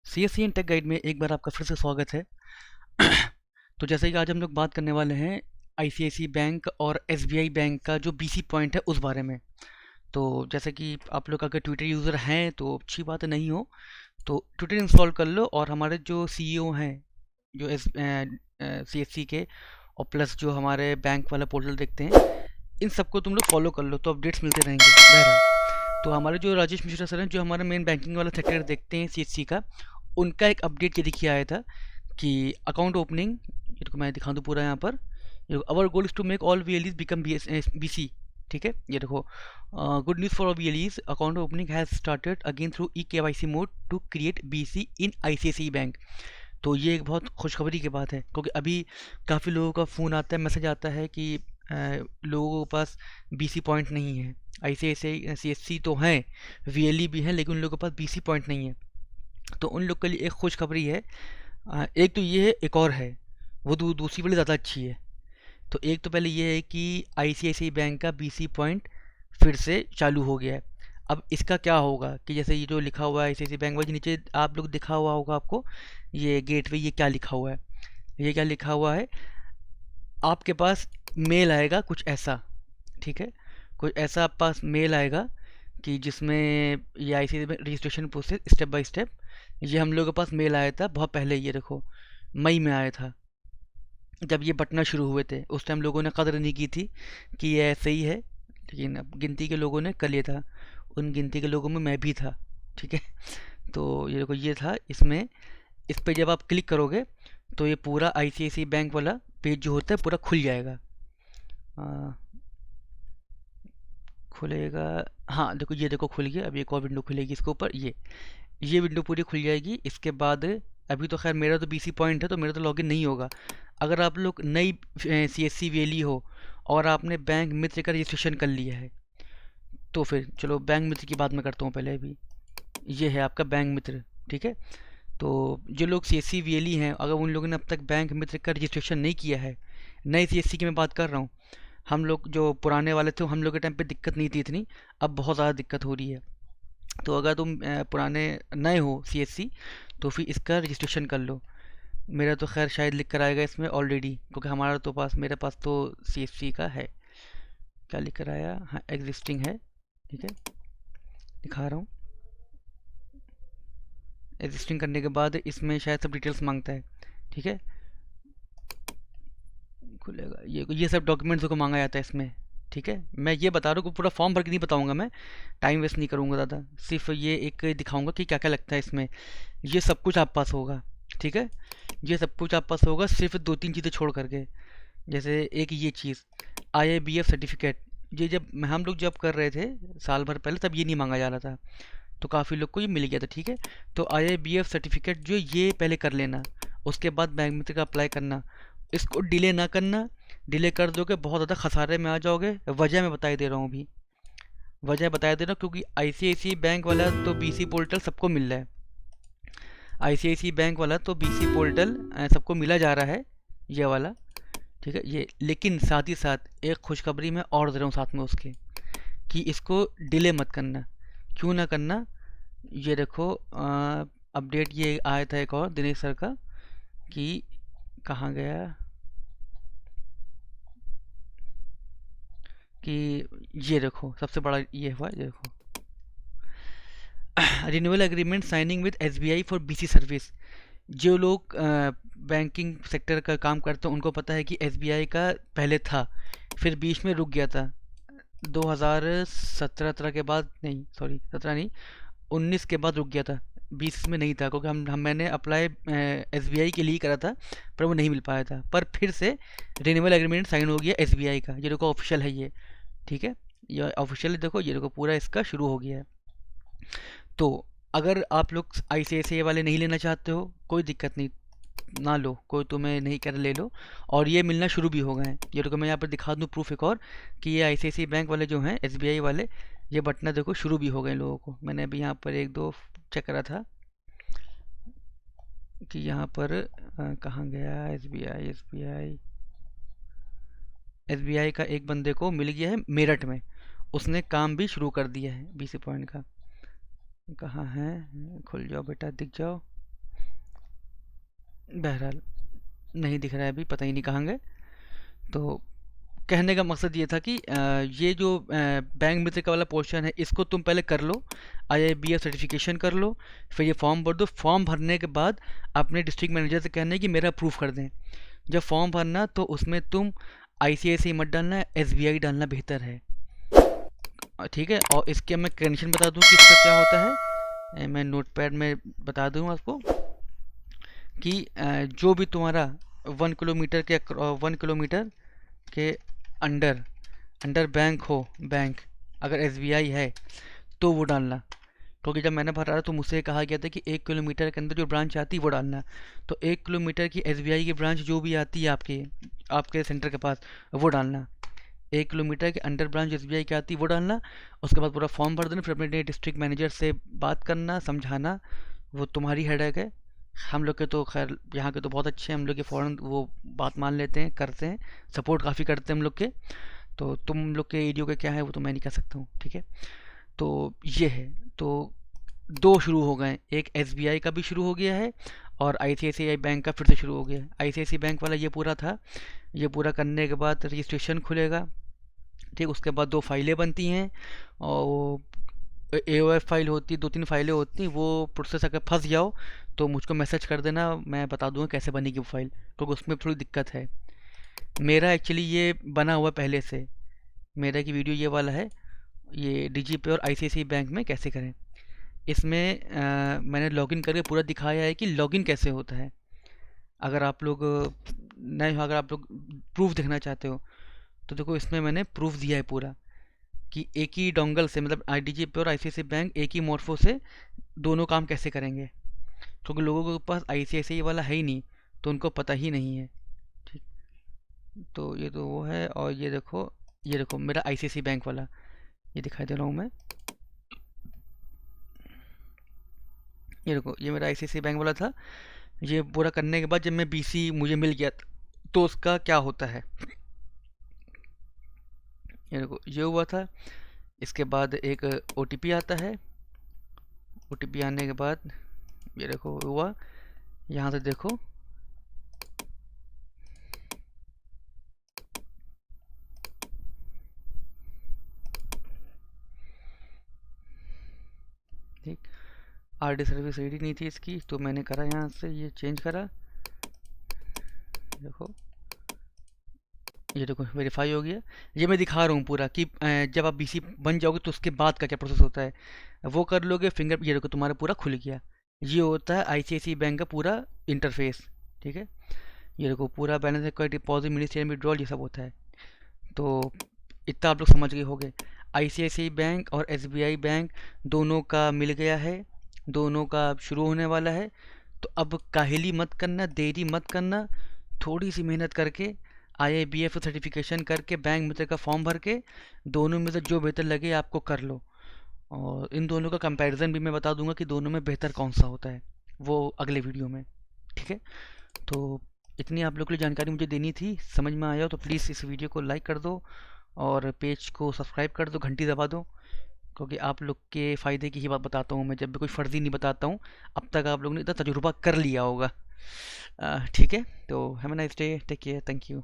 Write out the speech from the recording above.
CSC and take guide में एक बार आपका फिर से स्वागत है। तो जैसे कि आज हम लोग बात करने वाले हैं आईसीआईसी बैंक और एसबीआई बैंक का जो बीसी पॉइंट है उस बारे में। तो जैसे कि आप लोग अगर ट्विटर यूज़र हैं तो अच्छी बात है, नहीं हो तो ट्विटर इंस्टॉल कर लो और हमारे जो सीईओ हैं जो सीएससी के और प्लस जो हमारे बैंक वाला पोर्टल देखते हैं, इन सबको तुम लोग फॉलो कर लो तो अपडेट्स मिलते रहेंगे। बहरहाल, तो हमारे जो राजेश मिश्रा सर हैं जो हमारा मेन बैंकिंग वाला सेक्टर देखते हैं सीएससी का, उनका एक अपडेट ये देखिए आया था कि अकाउंट ओपनिंग, इनको मैं दिखा दूँ पूरा यहाँ पर। Our goal is to make all VLEs become BC. ठीक है, ये देखो, good news for VLEs, account opening has started again through e KYC mode to create BC in ICICI bank. तो ये एक बहुत खुशखबरी की बात है, क्योंकि अभी काफ़ी लोगों का फ़ोन आता है, मैसेज आता है कि लोगों के पास बीसी पॉइंट नहीं है। आईसीआईसीआई सीएससी तो हैं, वीएलई भी हैं, लेकिन उन लोगों के पास बीसी पॉइंट नहीं है। तो उन लोग के लिए एक खुशखबरी है। एक तो ये है, एक और है, वो दूसरी वाली ज़्यादा अच्छी है। तो एक तो पहले ये है कि आईसीआईसीआई बैंक का बीसी पॉइंट फिर से चालू हो गया है। अब इसका क्या होगा कि जैसे ये जो लिखा हुआ है आईसीआईसीआई बैंक वाले, नीचे आप लोग दिखा हुआ होगा आपको ये गेटवे, ये क्या लिखा हुआ है, ये क्या लिखा हुआ है, आपके पास मेल आएगा कुछ ऐसा। ठीक है, कुछ ऐसा आप पास मेल आएगा कि जिसमें ये ICICI registration process step by step, ये हम लोगों के पास मेल आया था बहुत पहले, ये देखो मई में आया था जब ये बंटना शुरू हुए थे। उस टाइम लोगों ने कदर नहीं की थी कि ये ऐसे ही है, लेकिन अब गिनती के लोगों ने कर लिया था, उन गिनती के लोगों में मैं भी था। ठीक है, तो ये देखो ये था इसमें। इस पे जब आप क्लिक करोगे तो ये पूरा आईसीआईसीआई बैंक वाला पेज जो होता है पूरा खुल जाएगा। आ, खुलेगा, हाँ देखो, ये देखो खुल गया। अब एक और विंडो खुलेगी इसके ऊपर, ये विंडो पूरी खुल जाएगी। इसके बाद अभी तो खैर मेरा तो बीसी पॉइंट है तो मेरा तो लॉगिन नहीं होगा। अगर आप लोग नई सीएससी वेली हो और आपने बैंक मित्र का रजिस्ट्रेशन कर लिया है तो फिर चलो बैंक मित्र की बात मैं करता हूँ पहले। अभी ये है आपका बैंक मित्र। ठीक है, तो जो लोग सीएससी वेली हैं, अगर उन लोगों ने अब तक बैंक मित्र का रजिस्ट्रेशन नहीं किया है, नई सीएससी की मैं बात कर रहा हूँ, हम लोग जो पुराने वाले थे हम लोग के टाइम पे दिक्कत नहीं थी इतनी, अब बहुत ज़्यादा दिक्कत हो रही है। तो अगर तुम पुराने नए हो सीएससी तो फिर इसका रजिस्ट्रेशन कर लो। मेरा तो खैर शायद लिख कर आएगा इसमें ऑलरेडी, क्योंकि हमारा तो पास, मेरे पास तो सीएससी का है। क्या लिख कर आया, हाँ एग्जिस्टिंग है। ठीक है, दिखा रहा हूँ। एग्जिस्टिंग करने के बाद इसमें शायद सब डिटेल्स मांगता है। ठीक है, खुलेगा, ये सब डॉक्यूमेंट्स को मांगा जाता है इसमें। ठीक है, मैं ये बता रहा हूँ कि पूरा फॉर्म भर के नहीं बताऊंगा, मैं टाइम वेस्ट नहीं करूंगा ज़्यादा, सिर्फ ये एक दिखाऊंगा कि क्या क्या लगता है इसमें। ये सब कुछ आप पास होगा। ठीक है, ये सब कुछ आप पास होगा सिर्फ दो तीन चीज़ें छोड़ करके। जैसे एक ये चीज़, आईआईबीएफ सर्टिफिकेट, ये जब हम लोग जब कर रहे थे साल भर पहले तब ये नहीं मांगा जा रहा था, तो काफ़ी लोग को ये मिल गया था। ठीक है, तो आईआईबीएफ सर्टिफिकेट जो ये पहले कर लेना, उसके बाद बैंक मित्र का अप्लाई करना। इसको डिले ना करना, डिले कर दोगे बहुत ज़्यादा खसारे में आ जाओगे। वजह मैं बता ही दे रहा हूँ अभी, वजह बता दे रहा हूँ, क्योंकि आईसीआईसीआई बैंक वाला तो बीसी पोर्टल सबको मिल रहा है। आईसीआईसीआई बैंक वाला तो बीसी पोर्टल सबको मिला जा रहा है, ये वाला। ठीक है, ये लेकिन साथ ही साथ एक खुशखबरी मैं और दे रहा हूँ साथ में उसके, कि इसको डिले मत करना। क्यों ना करना, ये देखो अपडेट ये आया था एक और दिनेश सर का, कि कहाँ गया, कि ये देखो सबसे बड़ा ये हुआ, ये देखो renewal agreement signing with SBI for BC service. जो लोग बैंकिंग सेक्टर का काम करते हैं उनको पता है कि एसबीआई का पहले था, फिर बीच में रुक गया था 2017 के बाद, नहीं सॉरी 17 नहीं, 19 के बाद रुक गया था, 20 में नहीं था, क्योंकि हम मैंने अप्लाई एसबीआई के लिए करा था पर वो नहीं मिल पाया था। पर फिर से रिन्यूअल एग्रीमेंट साइन हो गया एसबीआई का, ये देखो ऑफिशियल है ये। ठीक है, ये ऑफिशियल देखो, ये देखो पूरा इसका शुरू हो गया है। तो अगर आप लोग आईसीआईसीआई वाले नहीं लेना चाहते हो कोई दिक्कत नहीं, ना लो, कोई तुम्हें नहीं कर ले लो। और ये मिलना शुरू भी हो गए हैं, ये देखो मैं यहाँ पर दिखा दूँ प्रूफ एक और, कि ये आईसीआईसीआई बैंक वाले जो हैं एसबीआई वाले, ये बटना देखो शुरू भी हो गए लोगों को। मैंने अभी यहाँ पर एक दो चेक करा था कि यहाँ पर कहाँ गया, एसबीआई एसबीआई एसबीआई का एक बंदे को मिल गया है मेरठ में, उसने काम भी शुरू कर दिया है बीसी पॉइंट का। कहाँ है, खुल जाओ बेटा, दिख जाओ। बहरहाल नहीं दिख रहा है अभी, पता ही नहीं कहाँ गए। तो कहने का मकसद ये था कि ये जो बैंक मित्र का वाला पोर्शन है इसको तुम पहले कर लो, IIBF सर्टिफिकेशन कर लो, फिर ये फॉर्म भर दो। फॉर्म भरने के बाद अपने डिस्ट्रिक्ट मैनेजर से कहना है कि मेरा अप्रूव कर दें। जब फॉर्म भरना तो उसमें तुम ICICI मत डालना, SBI डालना बेहतर है, ठीक है। और इसके मैं कंडीशन बता दूं कि इसका क्या होता है, मैं नोटपैड में बता दूं आपको कि जो भी तुम्हारा 1 किलोमीटर के 1 किलोमीटर के अंडर अंडर बैंक हो, बैंक अगर SBI है तो वो डालना। क्योंकि जब मैंने भरा तो मुझसे कहा गया था कि 1 किलोमीटर के अंदर जो ब्रांच आती है वो डालना। तो 1 किलोमीटर की SBI की ब्रांच जो भी आती है आपके आपके सेंटर के पास वो डालना। 1 किलोमीटर के अंडर ब्रांच SBI की आती है वो डालना। उसके बाद पूरा फॉर्म भर देना, फिर अपने डिस्ट्रिक्ट मैनेजर से बात करना, समझाना, वो तुम्हारी हेडेक है। हम लोग के तो खैर यहाँ के तो बहुत अच्छे हैं, हम लोग के फ़ौरन वो बात मान लेते हैं, करते हैं, सपोर्ट काफ़ी करते हैं हम लोग के। तो तुम लोग के एरियो के क्या है वो तो मैं नहीं कह सकता हूँ, ठीक है। तो ये है। तो दो शुरू हो गए, एक SBI का भी शुरू हो गया है और ICICI बैंक का फिर से शुरू हो गया है। ICICI बैंक वाला ये पूरा था, ये पूरा करने के बाद रजिस्ट्रेशन खुलेगा, ठीक। उसके बाद 2 फाइलें बनती हैं और AOF फाइल होती है, 2-3 फाइलें होती हैं। वो प्रोसेस अगर फंस जाओ तो मुझको मैसेज कर देना, मैं बता दूंगा कैसे बनेगी वो फाइल, क्योंकि उसमें थोड़ी दिक्कत है। मेरा एक्चुअली ये बना हुआ पहले से, मेरा की वीडियो ये वाला है, ये DigiPay और ICICI बैंक में कैसे करें। इसमें मैंने लॉगिन करके पूरा दिखाया है कि लॉगिन कैसे होता है। अगर आप लोग नहीं हो, अगर आप लोग प्रूफ देखना चाहते हो तो देखो इसमें मैंने प्रूफ दिया है पूरा कि एक ही डोंगल से, मतलब DigiPay और ICICI बैंक एक ही मोर्फो से दोनों काम कैसे करेंगे। क्योंकि लोगों के पास ICICI वाला है ही नहीं, तो उनको पता ही नहीं है, ठीक। तो ये तो वो है। और ये देखो मेरा ICICI बैंक वाला, ये दिखाई दे रहा हूँ मैं, ये देखो ये मेरा ICICI बैंक वाला था। ये पूरा करने के बाद जब मैं BC मुझे मिल गया तो उसका क्या होता है, ये देखो ये हुआ था। इसके बाद एक OTP आता है, OTP आने के बाद ये देखो हुआ, यहाँ से देखो ठीक। RD सर्विस रेडी नहीं थी इसकी, तो मैंने करा यहाँ से, ये चेंज करा, देखो ये देखो वेरीफाई हो गया। ये मैं दिखा रहा हूँ पूरा कि जब आप BC बन जाओगे तो उसके बाद का क्या प्रोसेस होता है, वो कर लोगे। फिंगर ये देखो तुम्हारा पूरा खुल गया। ये होता है ICICI बैंक का पूरा इंटरफेस, ठीक है। ये देखो पूरा balance required deposit, mini statement, withdrawal, ये सब होता है। तो इतना आप लोग समझ गए होंगे। ICICI बैंक और SBI बैंक दोनों का मिल गया है, दोनों का शुरू होने वाला है। तो अब काहली मत करना, देरी मत करना, थोड़ी सी मेहनत करके IIBF सर्टिफिकेशन करके बैंक मित्र का फॉर्म भर के दोनों में से जो बेहतर लगे आपको कर लो। और इन दोनों का कंपैरिजन भी मैं बता दूंगा कि दोनों में बेहतर कौन सा होता है, वो अगले वीडियो में, ठीक है। तो इतनी आप लोग के लिए जानकारी मुझे देनी थी। समझ में आया हो तो प्लीज़ इस वीडियो को लाइक कर दो और पेज को सब्सक्राइब कर दो, घंटी दबा दो, क्योंकि आप लोग के फ़ायदे की ही बात बताता हूँ मैं, जब भी कोई फर्जी नहीं बताता हूँ। अब तक आप लोगों ने इतना तजुर्बा कर लिया होगा, ठीक है। तो have a nice day, take care, thank you.